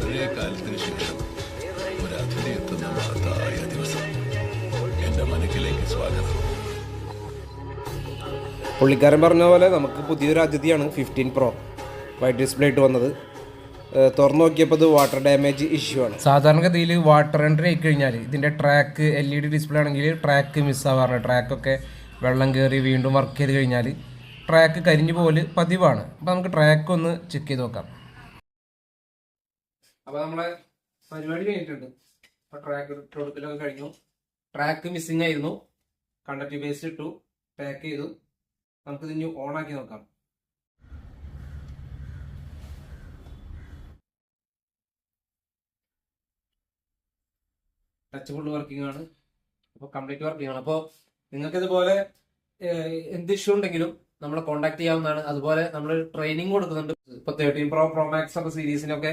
വളരെ കാലത്തിന് ശേഷം ഒരു അതിഥി എത്തുന്ന മഹത്തായ ദിവസം. എന്റെ മനക്കിലേക്ക് സ്വാഗതം. പുള്ളിക്കാരൻ പറഞ്ഞ പോലെ നമുക്ക് പുതിയൊരു അതിഥിയാണ് 15 Pro വൈറ്റ് ഡിസ്പ്ലേ ഇട്ട് വന്നത്. തുറന്നു നോക്കിയപ്പോൾ ഇത് വാട്ടർ ഡാമേജ് ഇഷ്യൂ ആണ്. സാധാരണഗതിയിൽ വാട്ടർ എൻട്രി ആയി കഴിഞ്ഞാൽ ഇതിൻ്റെ ട്രാക്ക് LED ഡിസ്പ്ലേ ആണെങ്കിൽ ട്രാക്ക് മിസ്സാവാറുണ്ട്. ട്രാക്കൊക്കെ വെള്ളം കയറി വീണ്ടും വർക്ക് ചെയ്ത് കഴിഞ്ഞാൽ ട്രാക്ക് കരിഞ്ഞു പോലെ പതിവാണ്. അപ്പോൾ നമുക്ക് ട്രാക്ക് ഒന്ന് ചെക്ക് ചെയ്ത് നോക്കാം. അപ്പോൾ നമ്മളെ പരിപാടി കഴിഞ്ഞിട്ടുണ്ട്. അപ്പോൾ ട്രാക്ക് ഇട്ട് കൊടുക്കലൊക്കെ കഴിഞ്ഞു. ട്രാക്ക് മിസ്സിങ് ആയിരുന്നു. കണ്ടക്ടീവ് ബേസ് ഇട്ടു, പാക്ക് ചെയ്തു. നമുക്കിത് ഇനി ഓണാക്കി നോക്കാം. ടച്ച് ഫുൾ വർക്കിംഗ് ആണ്. അപ്പോൾ കംപ്ലീറ്റ് വർക്കിംഗ് ആണ്. അപ്പോൾ നിങ്ങൾക്ക് ഇതുപോലെ എന്ത് ഇഷ്യൂ ഉണ്ടെങ്കിലും നമ്മളെ കോൺടാക്ട് ചെയ്യാവുന്നതാണ്. അതുപോലെ നമ്മൾ ട്രെയിനിങ് കൊടുക്കുന്നുണ്ട്. ഇപ്പോൾ 13 Pro Max ഒക്കെ സീരീസിനൊക്കെ